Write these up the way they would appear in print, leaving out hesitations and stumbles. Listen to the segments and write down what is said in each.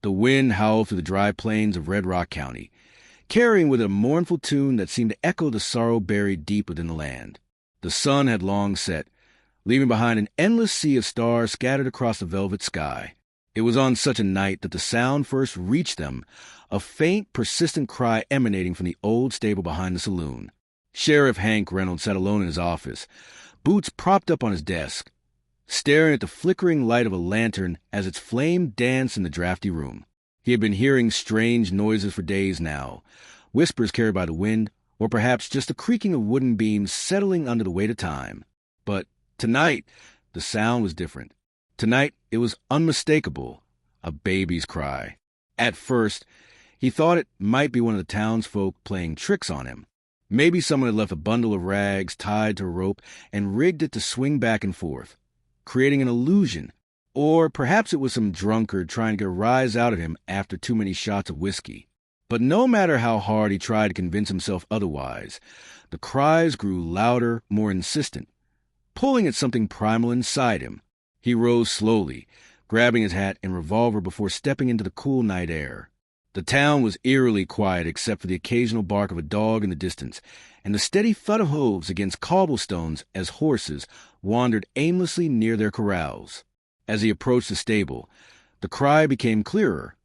The wind howled through the dry plains of Red Rock County, carrying with it a mournful tune that seemed to echo the sorrow buried deep within the land. The sun had long set, leaving behind an endless sea of stars scattered across the velvet sky. It was on such a night that the sound first reached them, a faint, persistent cry emanating from the old stable behind the saloon. Sheriff Hank Reynolds sat alone in his office, boots propped up on his desk, staring at the flickering light of a lantern as its flame danced in the drafty room. He had been hearing strange noises for days now, whispers carried by the wind, or perhaps just the creaking of wooden beams settling under the weight of time. But tonight, the sound was different. Tonight, it was unmistakable, a baby's cry. At first, he thought it might be one of the townsfolk playing tricks on him. Maybe someone had left a bundle of rags tied to a rope and rigged it to swing back and forth, creating an illusion. Or perhaps it was some drunkard trying to get a rise out of him after too many shots of whiskey. But no matter how hard he tried to convince himself otherwise, the cries grew louder, more insistent, pulling at something primal inside him. He rose slowly, grabbing his hat and revolver before stepping into the cool night air. The town was eerily quiet except for the occasional bark of a dog in the distance and the steady thud of hooves against cobblestones as horses wandered aimlessly near their corrals. As he approached the stable, the cry became clearer,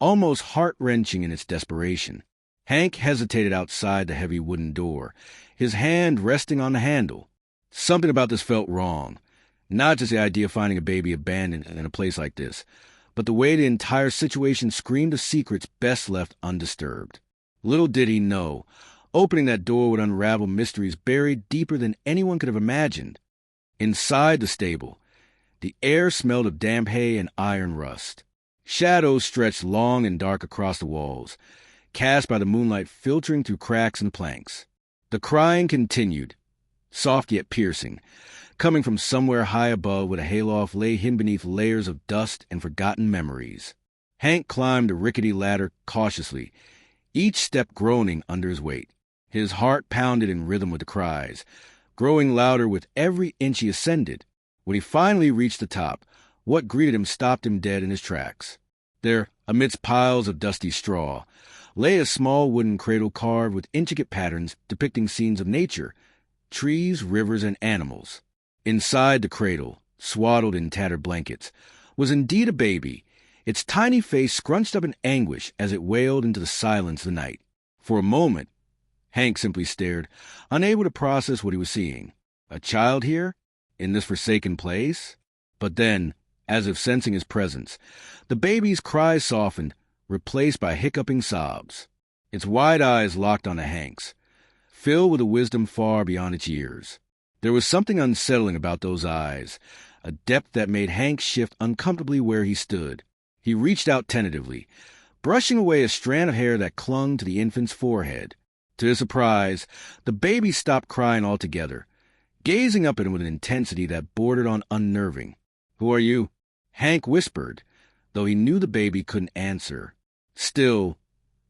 almost heart-wrenching in its desperation. Hank hesitated outside the heavy wooden door, his hand resting on the handle. Something about this felt wrong. Not just the idea of finding a baby abandoned in a place like this, but the way the entire situation screamed of secrets best left undisturbed. Little did he know, opening that door would unravel mysteries buried deeper than anyone could have imagined. Inside the stable, the air smelled of damp hay and iron rust. Shadows stretched long and dark across the walls, cast by the moonlight filtering through cracks in the planks. The crying continued, soft yet piercing, coming from somewhere high above where the hayloft lay hidden beneath layers of dust and forgotten memories. Hank climbed the rickety ladder cautiously, each step groaning under his weight. His heart pounded in rhythm with the cries, growing louder with every inch he ascended. When he finally reached the top, what greeted him stopped him dead in his tracks. There, amidst piles of dusty straw, lay a small wooden cradle carved with intricate patterns depicting scenes of nature, trees, rivers, and animals. Inside the cradle, swaddled in tattered blankets, was indeed a baby, its tiny face scrunched up in anguish as it wailed into the silence of the night. For a moment, Hank simply stared, unable to process what he was seeing. A child here? In this forsaken place? But then, as if sensing his presence, the baby's cries softened, replaced by hiccuping sobs. Its wide eyes locked onto Hank's, filled with a wisdom far beyond its years. There was something unsettling about those eyes, a depth that made Hank shift uncomfortably where he stood. He reached out tentatively, brushing away a strand of hair that clung to the infant's forehead. To his surprise, the baby stopped crying altogether, gazing up at him with an intensity that bordered on unnerving. "Who are you?" Hank whispered, though he knew the baby couldn't answer. Still,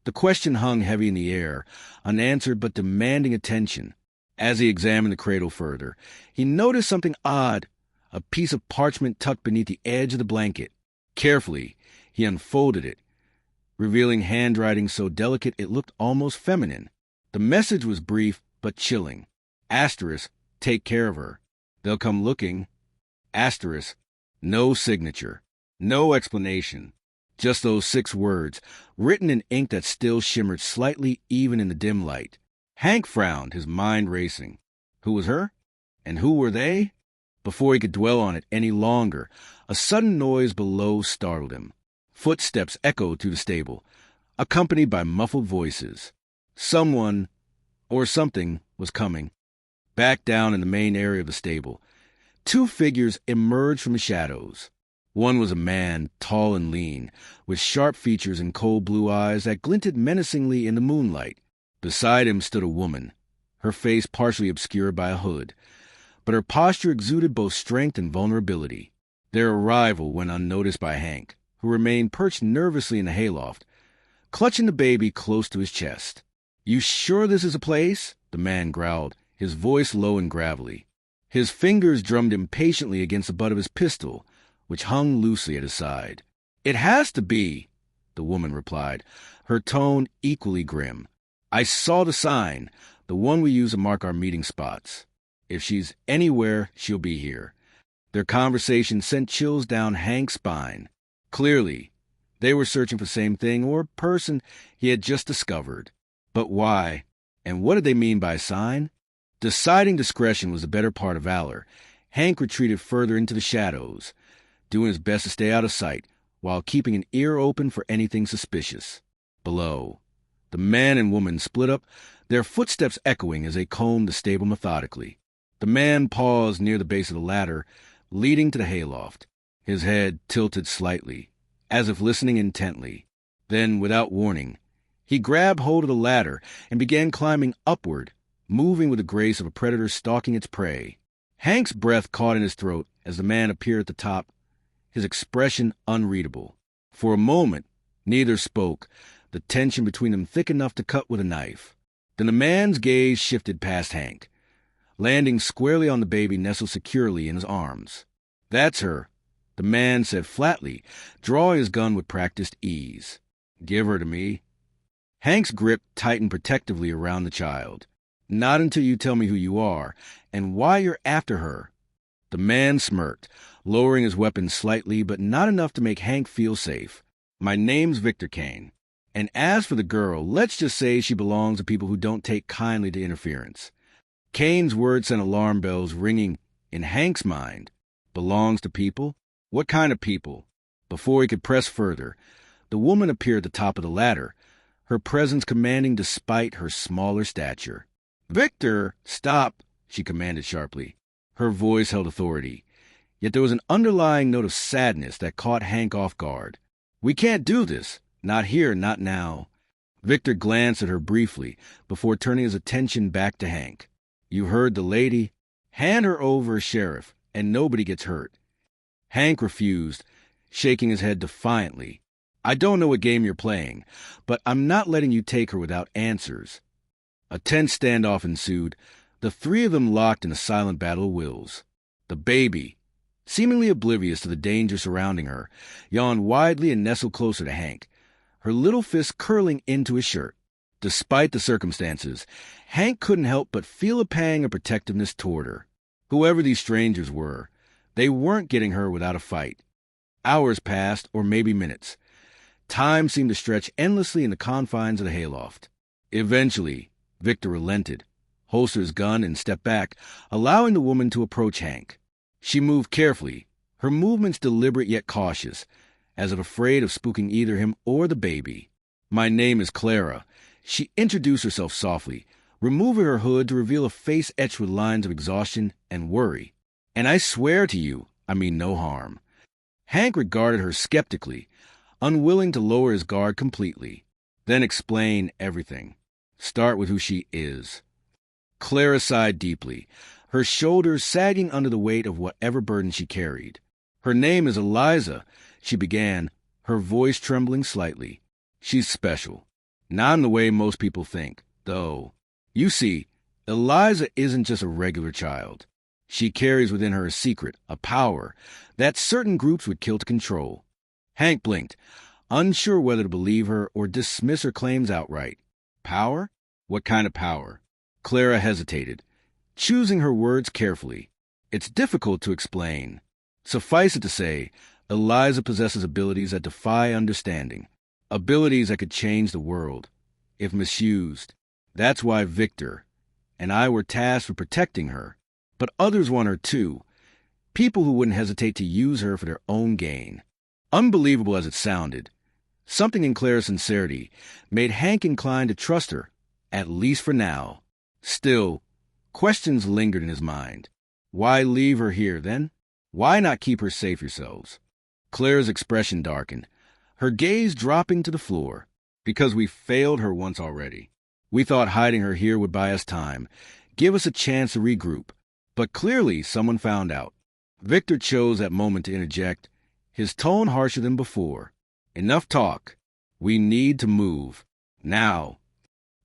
the question hung heavy in the air, unanswered but demanding attention. As he examined the cradle further, he noticed something odd, a piece of parchment tucked beneath the edge of the blanket. Carefully, he unfolded it, revealing handwriting so delicate it looked almost feminine. The message was brief but chilling. Asterisk, take care of her. They'll come looking. Asterisk, no signature, no explanation. Just those 6 words, written in ink that still shimmered slightly even in the dim light. Hank frowned, his mind racing. Who was her? And who were they? Before he could dwell on it any longer, a sudden noise below startled him. Footsteps echoed through the stable, accompanied by muffled voices. Someone, or something, was coming. Back down in the main area of the stable, 2 figures emerged from the shadows. One was a man, tall and lean, with sharp features and cold blue eyes that glinted menacingly in the moonlight. Beside him stood a woman, her face partially obscured by a hood, but her posture exuded both strength and vulnerability. Their arrival went unnoticed by Hank, who remained perched nervously in the hayloft, clutching the baby close to his chest. "You sure this is a place?" the man growled, his voice low and gravelly. His fingers drummed impatiently against the butt of his pistol, which hung loosely at his side. "It has to be," the woman replied, her tone equally grim. "I saw the sign, the one we use to mark our meeting spots. If she's anywhere, she'll be here." Their conversation sent chills down Hank's spine. Clearly, they were searching for the same thing or person he had just discovered. But why? And what did they mean by sign? Deciding discretion was the better part of valor, Hank retreated further into the shadows, doing his best to stay out of sight, while keeping an ear open for anything suspicious. Below, the man and woman split up, their footsteps echoing as they combed the stable methodically. The man paused near the base of the ladder, leading to the hayloft, his head tilted slightly, as if listening intently. Then, without warning, he grabbed hold of the ladder and began climbing upward, moving with the grace of a predator stalking its prey. Hank's breath caught in his throat as the man appeared at the top, his expression unreadable. For a moment, neither spoke, the tension between them thick enough to cut with a knife. Then the man's gaze shifted past Hank, landing squarely on the baby nestled securely in his arms. "That's her," the man said flatly, drawing his gun with practiced ease. "Give her to me." Hank's grip tightened protectively around the child. "Not until you tell me who you are and why you're after her." The man smirked, lowering his weapon slightly, but not enough to make Hank feel safe. "My name's Victor Kane. And as for the girl, let's just say she belongs to people who don't take kindly to interference." Kane's words sent alarm bells ringing in Hank's mind. Belongs to people? What kind of people? Before he could press further, the woman appeared at the top of the ladder, her presence commanding despite her smaller stature. "Victor, stop," she commanded sharply. Her voice held authority, yet there was an underlying note of sadness that caught Hank off guard. "We can't do this. Not here, not now." Victor glanced at her briefly before turning his attention back to Hank. "You heard the lady? Hand her over, Sheriff, and nobody gets hurt." Hank refused, shaking his head defiantly. "I don't know what game you're playing, but I'm not letting you take her without answers." A tense standoff ensued, the three of them locked in a silent battle of wills. The baby, seemingly oblivious to the danger surrounding her, yawned widely and nestled closer to Hank, her little fist curling into his shirt. Despite the circumstances, Hank couldn't help but feel a pang of protectiveness toward her. Whoever these strangers were, they weren't getting her without a fight. Hours passed, or maybe minutes. Time seemed to stretch endlessly in the confines of the hayloft. Eventually, Victor relented, holstered his gun, and stepped back, allowing the woman to approach Hank. She moved carefully, her movements deliberate yet cautious, as if afraid of spooking either him or the baby. "My name is Clara." She introduced herself softly, removing her hood to reveal a face etched with lines of exhaustion and worry. "And I swear to you, I mean no harm." Hank regarded her skeptically, unwilling to lower his guard completely. "Then explain everything. Start with who she is." Clara sighed deeply, her shoulders sagging under the weight of whatever burden she carried. "Her name is Eliza," she began, her voice trembling slightly. "She's special. Not in the way most people think, though. You see, Eliza isn't just a regular child. She carries within her a secret, a power, that certain groups would kill to control." Hank blinked, unsure whether to believe her or dismiss her claims outright. "Power? What kind of power?" Clara hesitated, choosing her words carefully. "It's difficult to explain. Suffice it to say, Eliza possesses abilities that defy understanding. Abilities that could change the world, if misused. That's why Victor and I were tasked with protecting her. But others want her too. People who wouldn't hesitate to use her for their own gain." Unbelievable as it sounded, something in Clara's sincerity made Hank inclined to trust her, at least for now. Still, questions lingered in his mind. Why leave her here, then? Why not keep her safe yourselves? Clara's expression darkened, her gaze dropping to the floor. "Because we failed her once already. We thought hiding her here would buy us time, give us a chance to regroup. But clearly someone found out." Victor chose that moment to interject, his tone harsher than before. "Enough talk. We need to move. Now."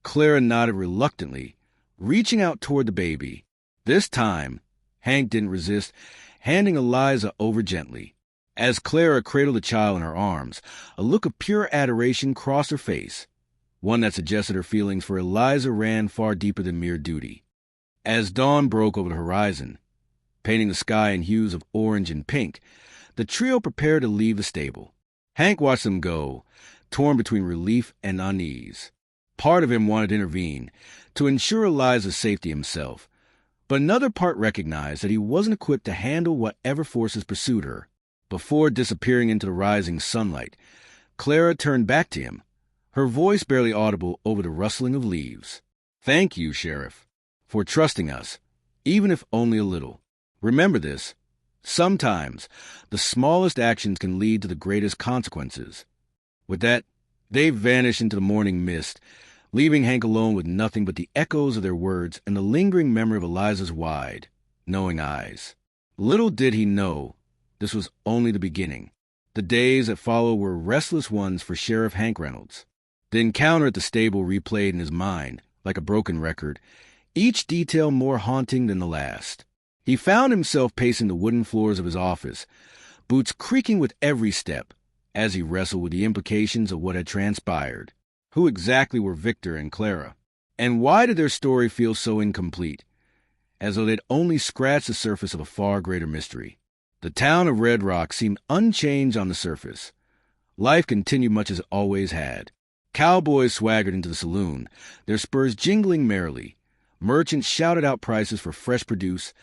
Clara nodded reluctantly, reaching out toward the baby. This time, Hank didn't resist, handing Eliza over gently. As Clara cradled the child in her arms, a look of pure adoration crossed her face, one that suggested her feelings for Eliza ran far deeper than mere duty. As dawn broke over the horizon, painting the sky in hues of orange and pink, the trio prepared to leave the stable. Hank watched them go, torn between relief and unease. Part of him wanted to intervene, to ensure Eliza's safety himself, but another part recognized that he wasn't equipped to handle whatever forces pursued her. Before disappearing into the rising sunlight, Clara turned back to him, her voice barely audible over the rustling of leaves. "Thank you, Sheriff, for trusting us, even if only a little. Remember this. Sometimes the smallest actions can lead to the greatest consequences." With that, they vanished into the morning mist, leaving Hank alone with nothing but the echoes of their words and the lingering memory of Eliza's wide, knowing eyes. Little did he know this was only the beginning. The days that followed were restless ones for Sheriff Hank Reynolds. The encounter at the stable replayed in his mind, like a broken record, each detail more haunting than the last. He found himself pacing the wooden floors of his office, boots creaking with every step, as he wrestled with the implications of what had transpired. Who exactly were Victor and Clara? And why did their story feel so incomplete, as though they'd only scratched the surface of a far greater mystery? The town of Red Rock seemed unchanged on the surface. Life continued much as it always had. Cowboys swaggered into the saloon, their spurs jingling merrily. Merchants shouted out prices for fresh produce.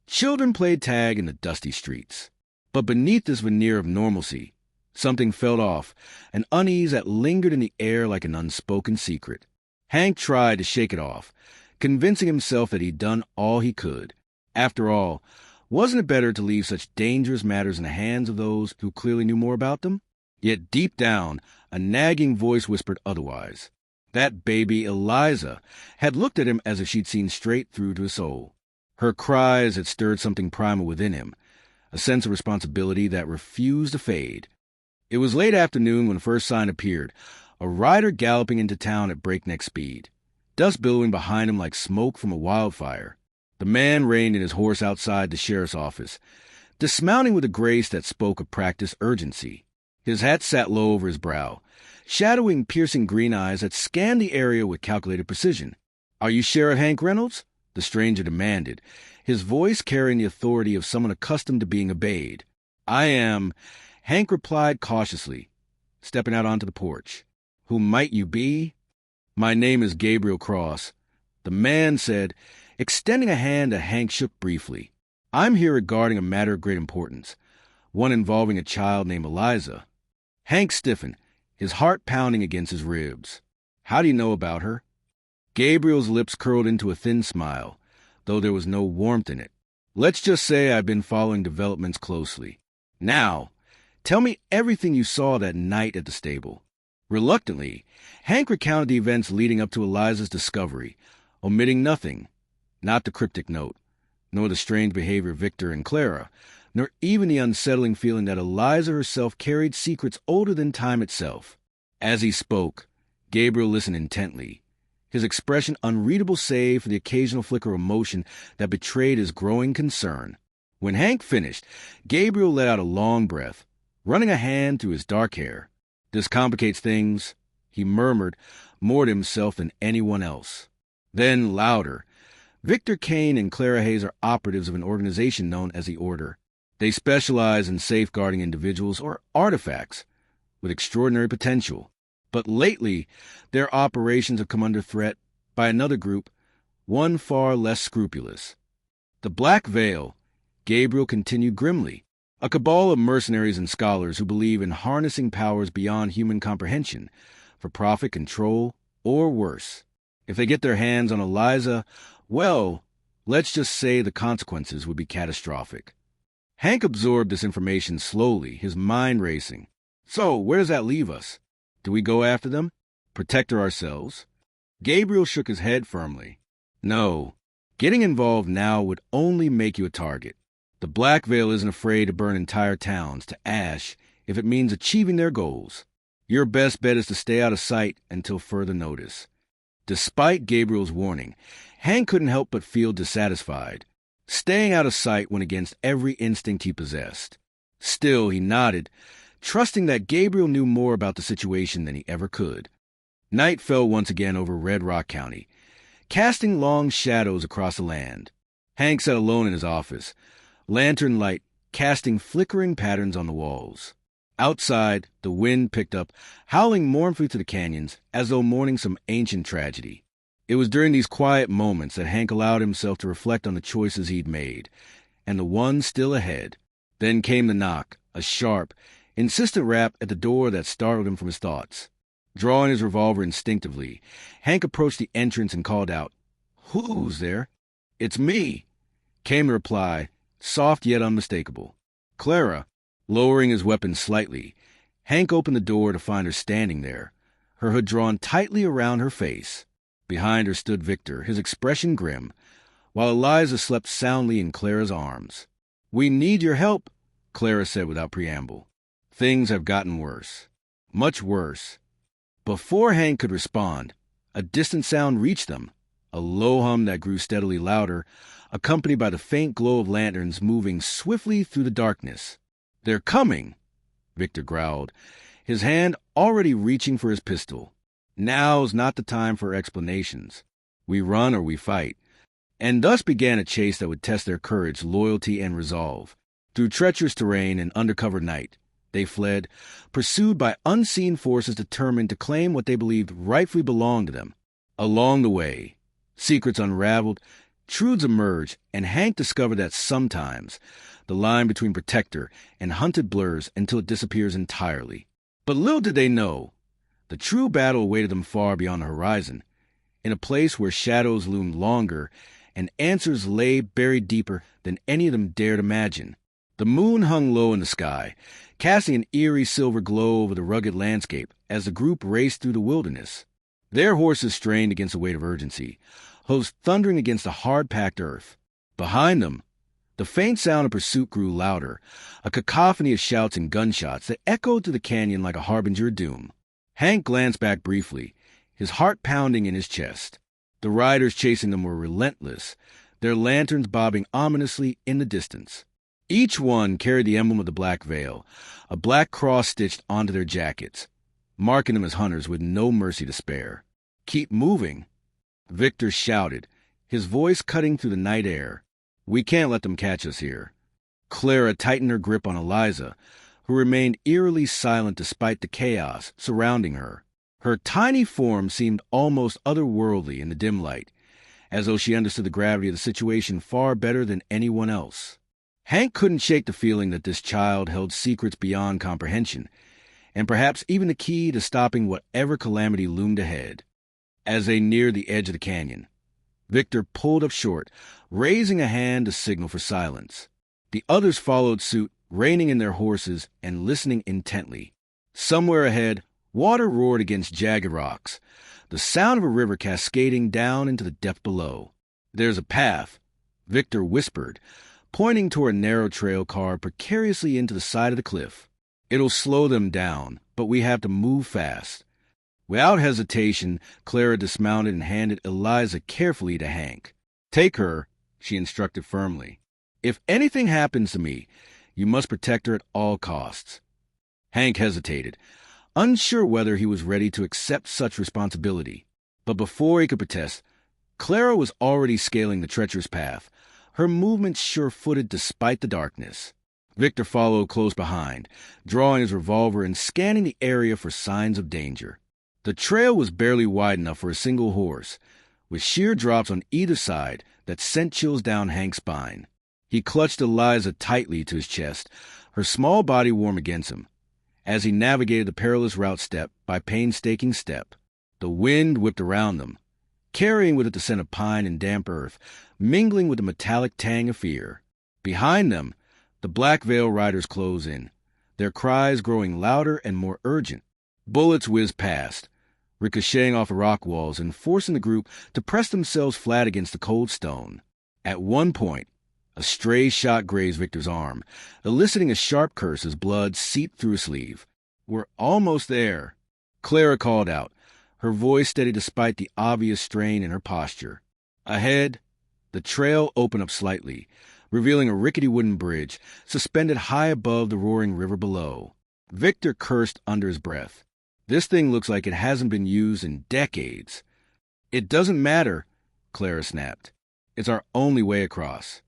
Children played tag in the dusty streets. But beneath this veneer of normalcy, something felt off, an unease that lingered in the air like an unspoken secret. Hank tried to shake it off, convincing himself that he'd done all he could. After all, wasn't it better to leave such dangerous matters in the hands of those who clearly knew more about them? Yet deep down, a nagging voice whispered otherwise. That baby Eliza had looked at him as if she'd seen straight through to his soul. Her cries had stirred something primal within him, a sense of responsibility that refused to fade. It was late afternoon when the first sign appeared, a rider galloping into town at breakneck speed, dust billowing behind him like smoke from a wildfire. The man reined in his horse outside the sheriff's office, dismounting with a grace that spoke of practiced urgency. His hat sat low over his brow, shadowing piercing green eyes that scanned the area with calculated precision. "Are you Sheriff Hank Reynolds?" the stranger demanded, his voice carrying the authority of someone accustomed to being obeyed. "I am," Hank replied cautiously, stepping out onto the porch. "Who might you be?" "My name is Gabriel Cross," the man said, extending a hand that Hank shook briefly. "I'm here regarding a matter of great importance, one involving a child named Eliza." Hank stiffened, his heart pounding against his ribs. "How do you know about her?" Gabriel's lips curled into a thin smile, though there was no warmth in it. "Let's just say I've been following developments closely. Now, tell me everything you saw that night at the stable." Reluctantly, Hank recounted the events leading up to Eliza's discovery, omitting nothing, not the cryptic note, nor the strange behavior of Victor and Clara, nor even the unsettling feeling that Eliza herself carried secrets older than time itself. As he spoke, Gabriel listened intently, his expression unreadable save for the occasional flicker of emotion that betrayed his growing concern. When Hank finished, Gabriel let out a long breath, running a hand through his dark hair. "This complicates things," he murmured, more to himself than anyone else. Then, louder, "Victor Kane and Clara Hayes are operatives of an organization known as the Order. They specialize in safeguarding individuals or artifacts with extraordinary potential. But lately, their operations have come under threat by another group, one far less scrupulous. The Black Veil," Gabriel continued grimly, "a cabal of mercenaries and scholars who believe in harnessing powers beyond human comprehension for profit, control, or worse. If they get their hands on Eliza, well, let's just say the consequences would be catastrophic." Hank absorbed this information slowly, his mind racing. "So, where does that leave us? Do we go after them? Protect her ourselves?" Gabriel shook his head firmly. "No. Getting involved now would only make you a target. The Black Veil isn't afraid to burn entire towns to ash if it means achieving their goals. Your best bet is to stay out of sight until further notice." Despite Gabriel's warning, Hank couldn't help but feel dissatisfied. Staying out of sight went against every instinct he possessed. Still, he nodded, trusting that Gabriel knew more about the situation than he ever could. Night fell once again over Red Rock County, casting long shadows across the land. Hank sat alone in his office, lantern light casting flickering patterns on the walls. Outside, the wind picked up, howling mournfully to the canyons as though mourning some ancient tragedy. It was during these quiet moments that Hank allowed himself to reflect on the choices he'd made, and the one still ahead. Then came the knock, a sharp, insistent rap at the door that startled him from his thoughts. Drawing his revolver instinctively, Hank approached the entrance and called out, "Who's there?" "It's me," came the reply, soft yet unmistakable. "Clara." Lowering his weapon slightly, Hank opened the door to find her standing there, her hood drawn tightly around her face. Behind her stood Victor, his expression grim, while Eliza slept soundly in Clara's arms. "We need your help," Clara said without preamble. "Things have gotten worse. Much worse." Before Hank could respond, a distant sound reached them, a low hum that grew steadily louder, accompanied by the faint glow of lanterns moving swiftly through the darkness. "They're coming," Victor growled, his hand already reaching for his pistol. "Now's not the time for explanations. We run or we fight." And thus began a chase that would test their courage, loyalty, and resolve. Through treacherous terrain and undercover night, they fled, pursued by unseen forces determined to claim what they believed rightfully belonged to them. Along the way, secrets unraveled, truths emerged, and Hank discovered that sometimes the line between protector and hunted blurs until it disappears entirely. But little did they know, the true battle awaited them far beyond the horizon, in a place where shadows loomed longer and answers lay buried deeper than any of them dared imagine. The moon hung low in the sky, casting an eerie silver glow over the rugged landscape as the group raced through the wilderness. Their horses strained against the weight of urgency, hoofs thundering against the hard-packed earth. Behind them, the faint sound of pursuit grew louder, a cacophony of shouts and gunshots that echoed through the canyon like a harbinger of doom. Hank glanced back briefly, his heart pounding in his chest. The riders chasing them were relentless, their lanterns bobbing ominously in the distance. Each one carried the emblem of the Black Veil, a black cross stitched onto their jackets, marking them as hunters with no mercy to spare. "Keep moving," Victor shouted, his voice cutting through the night air. "We can't let them catch us here." Clara tightened her grip on Eliza, who remained eerily silent despite the chaos surrounding her. Her tiny form seemed almost otherworldly in the dim light, as though she understood the gravity of the situation far better than anyone else. Hank couldn't shake the feeling that this child held secrets beyond comprehension, and perhaps even the key to stopping whatever calamity loomed ahead. As they neared the edge of the canyon, Victor pulled up short, raising a hand to signal for silence. The others followed suit, reining in their horses and listening intently. Somewhere ahead, water roared against jagged rocks, the sound of a river cascading down into the depth below. "There's a path," Victor whispered, pointing toward a narrow trail carved precariously into the side of the cliff. "It'll slow them down, but we have to move fast." Without hesitation, Clara dismounted and handed Eliza carefully to Hank. "Take her," she instructed firmly. "If anything happens to me, you must protect her at all costs." Hank hesitated, unsure whether he was ready to accept such responsibility. But before he could protest, Clara was already scaling the treacherous path, her movements sure-footed despite the darkness. Victor followed close behind, drawing his revolver and scanning the area for signs of danger. The trail was barely wide enough for a single horse, with sheer drops on either side that sent chills down Hank's spine. He clutched Eliza tightly to his chest, her small body warm against him, as he navigated the perilous route step by painstaking step. The wind whipped around them, carrying with it the scent of pine and damp earth, mingling with the metallic tang of fear. Behind them, the Black Veil riders closed in, their cries growing louder and more urgent. Bullets whizzed past, ricocheting off the rock walls and forcing the group to press themselves flat against the cold stone. At one point, a stray shot grazed Victor's arm, eliciting a sharp curse as blood seeped through his sleeve. "We're almost there," Clara called out, her voice steady despite the obvious strain in her posture. Ahead, the trail opened up slightly, revealing a rickety wooden bridge suspended high above the roaring river below. Victor cursed under his breath. This thing looks like it hasn't been used in decades. It doesn't matter, Clara snapped. It's our only way across.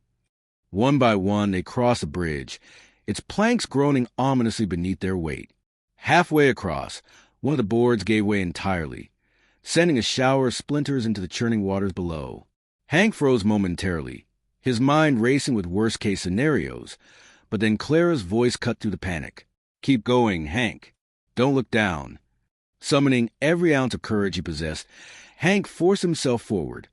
One by one, they crossed the bridge, its planks groaning ominously beneath their weight. Halfway across, one of the boards gave way entirely, sending a shower of splinters into the churning waters below. Hank froze momentarily, his mind racing with worst-case scenarios, but then Clara's voice cut through the panic. "Keep going, Hank. Don't look down." Summoning every ounce of courage he possessed, Hank forced himself forward,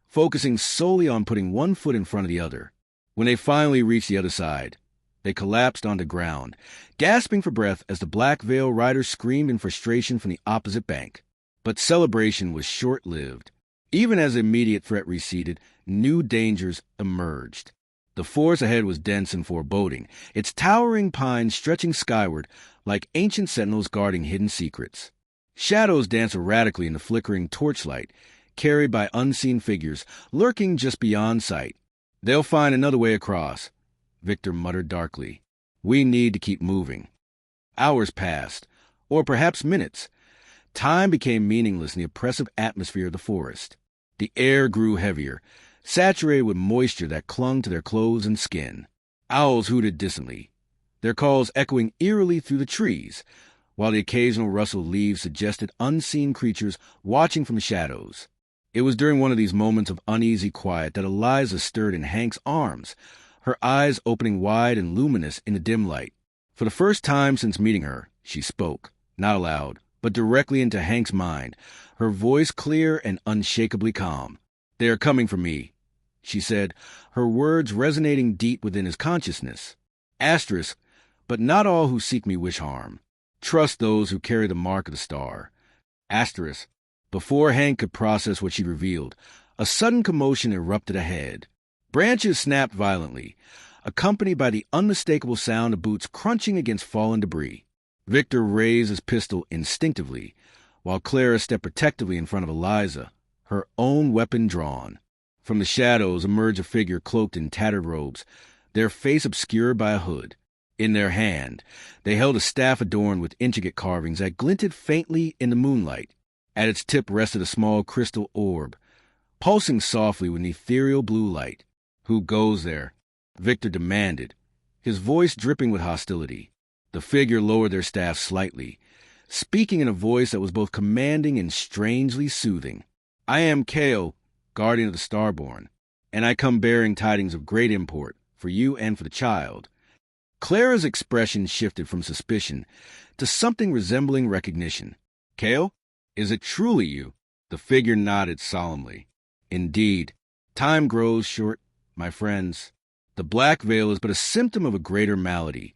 focusing solely on putting one foot in front of the other. When they finally reached the other side, they collapsed onto ground, gasping for breath as the Black Veil riders screamed in frustration from the opposite bank. But celebration was short-lived. Even as the immediate threat receded, new dangers emerged. The forest ahead was dense and foreboding, its towering pines stretching skyward like ancient sentinels guarding hidden secrets. Shadows danced erratically in the flickering torchlight, carried by unseen figures lurking just beyond sight. "They'll find another way across," Victor muttered darkly. "We need to keep moving." Hours passed, or perhaps minutes. Time became meaningless in the oppressive atmosphere of the forest. The air grew heavier, saturated with moisture that clung to their clothes and skin. Owls hooted distantly, their calls echoing eerily through the trees, while the occasional rustle of leaves suggested unseen creatures watching from the shadows. It was during one of these moments of uneasy quiet that Eliza stirred in Hank's arms, her eyes opening wide and luminous in the dim light. For the first time since meeting her, she spoke, not aloud, but directly into Hank's mind, her voice clear and unshakably calm. "They are coming for me," she said, her words resonating deep within his consciousness. Asterisk, but not all who seek me wish harm. Trust those who carry the mark of the star. Asterisk. Before Hank could process what she revealed, a sudden commotion erupted ahead. Branches snapped violently, accompanied by the unmistakable sound of boots crunching against fallen debris. Victor raised his pistol instinctively, while Clara stepped protectively in front of Eliza, her own weapon drawn. From the shadows emerged a figure cloaked in tattered robes, their face obscured by a hood. In their hand, they held a staff adorned with intricate carvings that glinted faintly in the moonlight. At its tip rested a small crystal orb, pulsing softly with an ethereal blue light. "Who goes there?" Victor demanded, his voice dripping with hostility. The figure lowered their staff slightly, speaking in a voice that was both commanding and strangely soothing. "I am Kale, guardian of the Starborn, and I come bearing tidings of great import for you and for the child." Clara's expression shifted from suspicion to something resembling recognition. "Kale? Is it truly you?" The figure nodded solemnly. "Indeed. Time grows short, my friends. The Black Veil is but a symptom of a greater malady,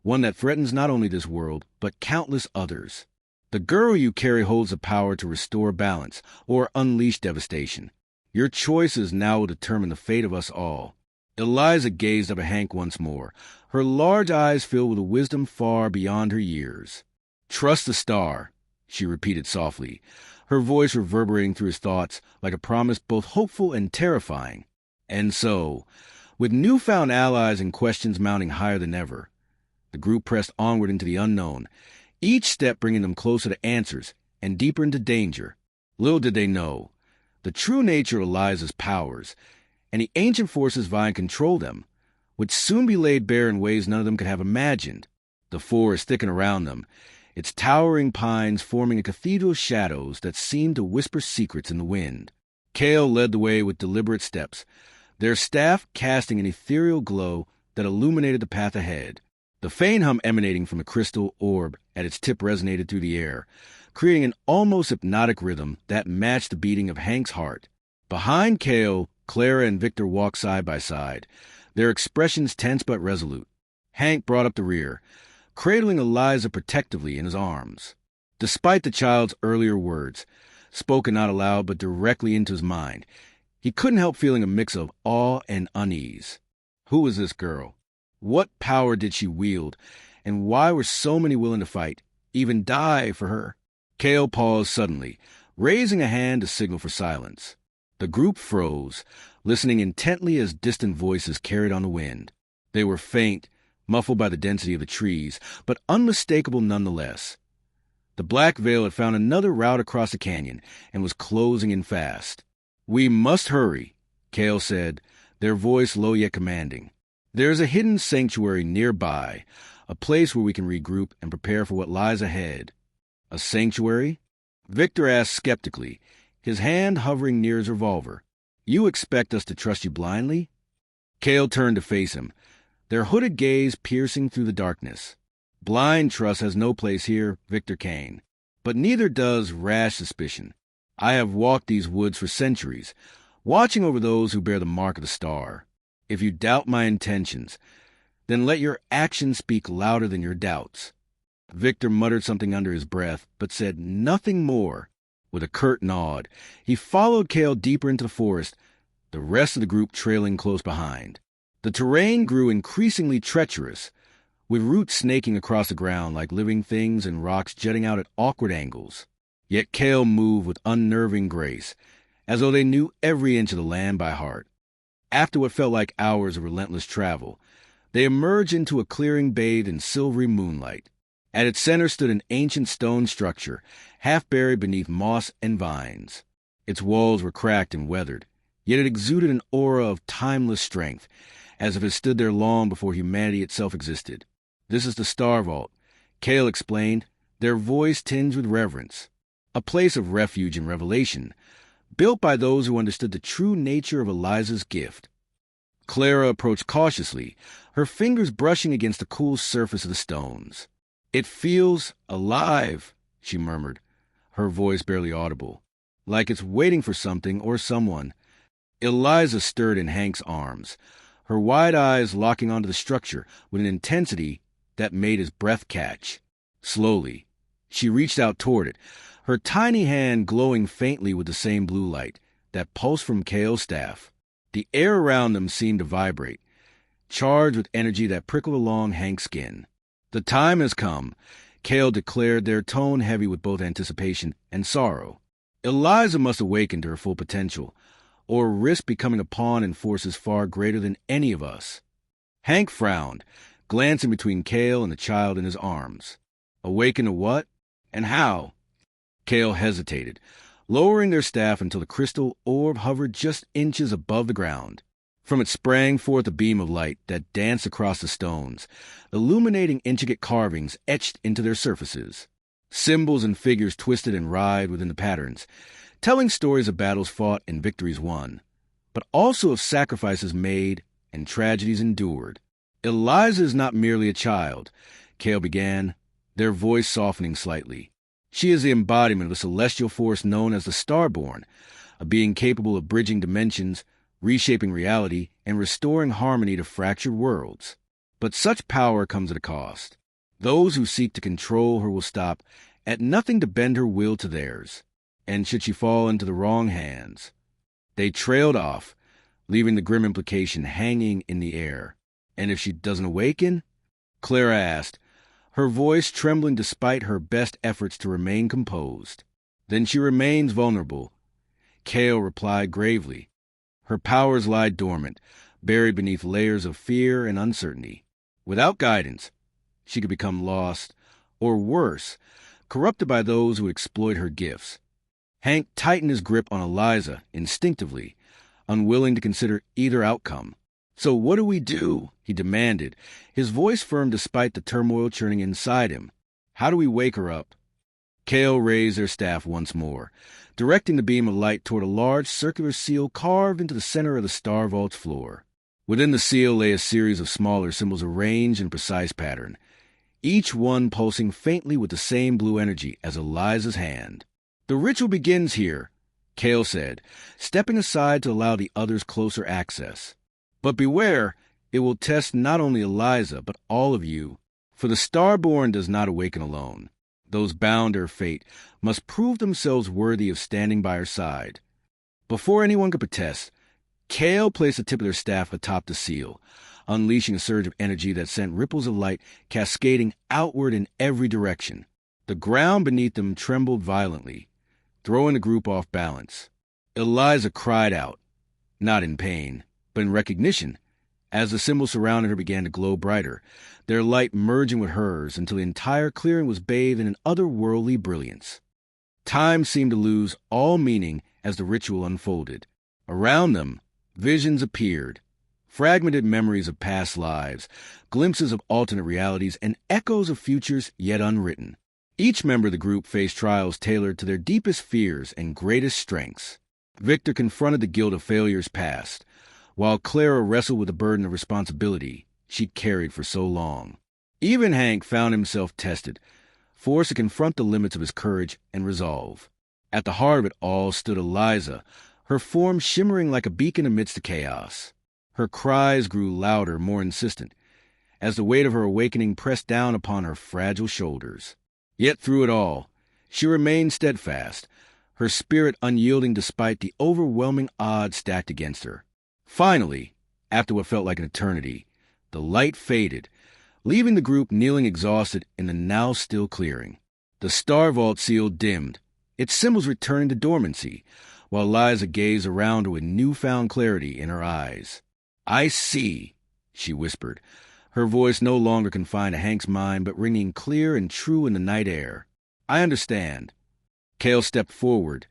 one that threatens not only this world, but countless others. The girl you carry holds the power to restore balance or unleash devastation. Your choices now will determine the fate of us all." Eliza gazed up at Hank once more, her large eyes filled with a wisdom far beyond her years. "Trust the star," she repeated softly, her voice reverberating through his thoughts like a promise both hopeful and terrifying. And so, with newfound allies and questions mounting higher than ever, the group pressed onward into the unknown, each step bringing them closer to answers and deeper into danger. Little did they know the true nature of Eliza's powers and the ancient forces vying to control them would soon be laid bare in ways none of them could have imagined. The forest thickened around them, its towering pines forming a cathedral of shadows that seemed to whisper secrets in the wind. Kale led the way with deliberate steps, their staff casting an ethereal glow that illuminated the path ahead. The faint hum emanating from the crystal orb at its tip resonated through the air, creating an almost hypnotic rhythm that matched the beating of Hank's heart. Behind Kale, Clara and Victor walked side by side, their expressions tense but resolute. Hank brought up the rear, cradling Eliza protectively in his arms. Despite the child's earlier words, spoken not aloud but directly into his mind, he couldn't help feeling a mix of awe and unease. Who was this girl? What power did she wield? And why were so many willing to fight, even die for her? Kale paused suddenly, raising a hand to signal for silence. The group froze, listening intently as distant voices carried on the wind. They were faint, muffled by the density of the trees, but unmistakable nonetheless. The Black Veil had found another route across the canyon and was closing in fast. "We must hurry," Cale said, their voice low yet commanding. "There is a hidden sanctuary nearby, a place where we can regroup and prepare for what lies ahead." "A sanctuary?" Victor asked skeptically, his hand hovering near his revolver. "You expect us to trust you blindly?" Cale turned to face him, their hooded gaze piercing through the darkness. "Blind trust has no place here, Victor Kane. But neither does rash suspicion. I have walked these woods for centuries, watching over those who bear the mark of the star. If you doubt my intentions, then let your actions speak louder than your doubts." Victor muttered something under his breath, but said nothing more. With a curt nod, he followed Cale deeper into the forest, the rest of the group trailing close behind. The terrain grew increasingly treacherous, with roots snaking across the ground like living things and rocks jutting out at awkward angles. Yet Cale moved with unnerving grace, as though they knew every inch of the land by heart. After what felt like hours of relentless travel, they emerged into a clearing bathed in silvery moonlight. At its center stood an ancient stone structure, half buried beneath moss and vines. Its walls were cracked and weathered, yet it exuded an aura of timeless strength, as if it stood there long before humanity itself existed. "This is the Star Vault," Cale explained, their voice tinged with reverence. "A place of refuge and revelation, built by those who understood the true nature of Eliza's gift." Clara approached cautiously, her fingers brushing against the cool surface of the stones. "It feels alive," she murmured, her voice barely audible, "like it's waiting for something or someone." Eliza stirred in Hank's arms, her wide eyes locking onto the structure with an intensity that made his breath catch. Slowly, she reached out toward it, her tiny hand glowing faintly with the same blue light that pulsed from Cale's staff. The air around them seemed to vibrate, charged with energy that prickled along Hank's skin. "The time has come," Cale declared, their tone heavy with both anticipation and sorrow. "Eliza must awaken to her full potential, or risk becoming a pawn in forces far greater than any of us." Hank frowned, glancing between Cale and the child in his arms. "Awaken to what? And how?" Cale hesitated, lowering their staff until the crystal orb hovered just inches above the ground. From it sprang forth a beam of light that danced across the stones, illuminating intricate carvings etched into their surfaces. Symbols and figures twisted and writhed within the patterns, telling stories of battles fought and victories won, but also of sacrifices made and tragedies endured. "Eliza is not merely a child," Cale began, their voice softening slightly. "She is the embodiment of a celestial force known as the Starborn, a being capable of bridging dimensions, reshaping reality, and restoring harmony to fractured worlds. But such power comes at a cost. Those who seek to control her will stop at nothing to bend her will to theirs. And should she fall into the wrong hands..." They trailed off, leaving the grim implication hanging in the air. "And if she doesn't awaken?" Clara asked, her voice trembling despite her best efforts to remain composed. "Then she remains vulnerable," Cale replied gravely. "Her powers lie dormant, buried beneath layers of fear and uncertainty. Without guidance, she could become lost, or worse, corrupted by those who exploit her gifts." Hank tightened his grip on Eliza instinctively, unwilling to consider either outcome. "So what do we do?" he demanded, his voice firm despite the turmoil churning inside him. "How do we wake her up?" Cale raised their staff once more, directing the beam of light toward a large circular seal carved into the center of the Star Vault's floor. Within the seal lay a series of smaller symbols arranged in precise pattern, each one pulsing faintly with the same blue energy as Eliza's hand. "The ritual begins here," Cale said, stepping aside to allow the others closer access. "But beware, it will test not only Eliza, but all of you. For the Starborn does not awaken alone. Those bound to her fate must prove themselves worthy of standing by her side." Before anyone could protest, Cale placed the tip of their staff atop the seal, unleashing a surge of energy that sent ripples of light cascading outward in every direction. The ground beneath them trembled violently, throwing the group off balance. Eliza cried out, not in pain, but in recognition, as the symbols surrounding her began to glow brighter, their light merging with hers until the entire clearing was bathed in an otherworldly brilliance. Time seemed to lose all meaning as the ritual unfolded. Around them, visions appeared, fragmented memories of past lives, glimpses of alternate realities, and echoes of futures yet unwritten. Each member of the group faced trials tailored to their deepest fears and greatest strengths. Victor confronted the guilt of failures past, while Clara wrestled with the burden of responsibility she'd carried for so long. Even Hank found himself tested, forced to confront the limits of his courage and resolve. At the heart of it all stood Eliza, her form shimmering like a beacon amidst the chaos. Her cries grew louder, more insistent, as the weight of her awakening pressed down upon her fragile shoulders. Yet through it all, she remained steadfast, her spirit unyielding despite the overwhelming odds stacked against her. Finally, after what felt like an eternity, the light faded, leaving the group kneeling exhausted in the now still clearing. The star vault seal dimmed, its symbols returning to dormancy, while Eliza gazed around her with newfound clarity in her eyes. "I see," she whispered, her voice no longer confined to Hank's mind but ringing clear and true in the night air. "I understand." Cale stepped forward,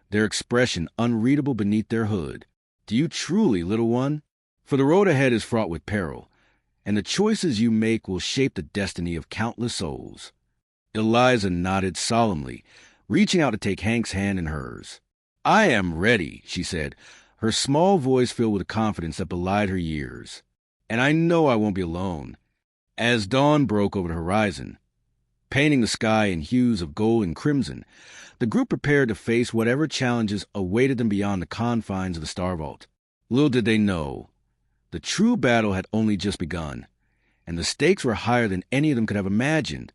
their expression unreadable beneath their hood. "Do you truly, little one? For the road ahead is fraught with peril, and the choices you make will shape the destiny of countless souls." Eliza nodded solemnly, reaching out to take Hank's hand in hers. "I am ready," she said, her small voice filled with a confidence that belied her years. "And I know I won't be alone." As dawn broke over the horizon, painting the sky in hues of gold and crimson, the group prepared to face whatever challenges awaited them beyond the confines of the Star Vault. Little did they know, the true battle had only just begun, and the stakes were higher than any of them could have imagined.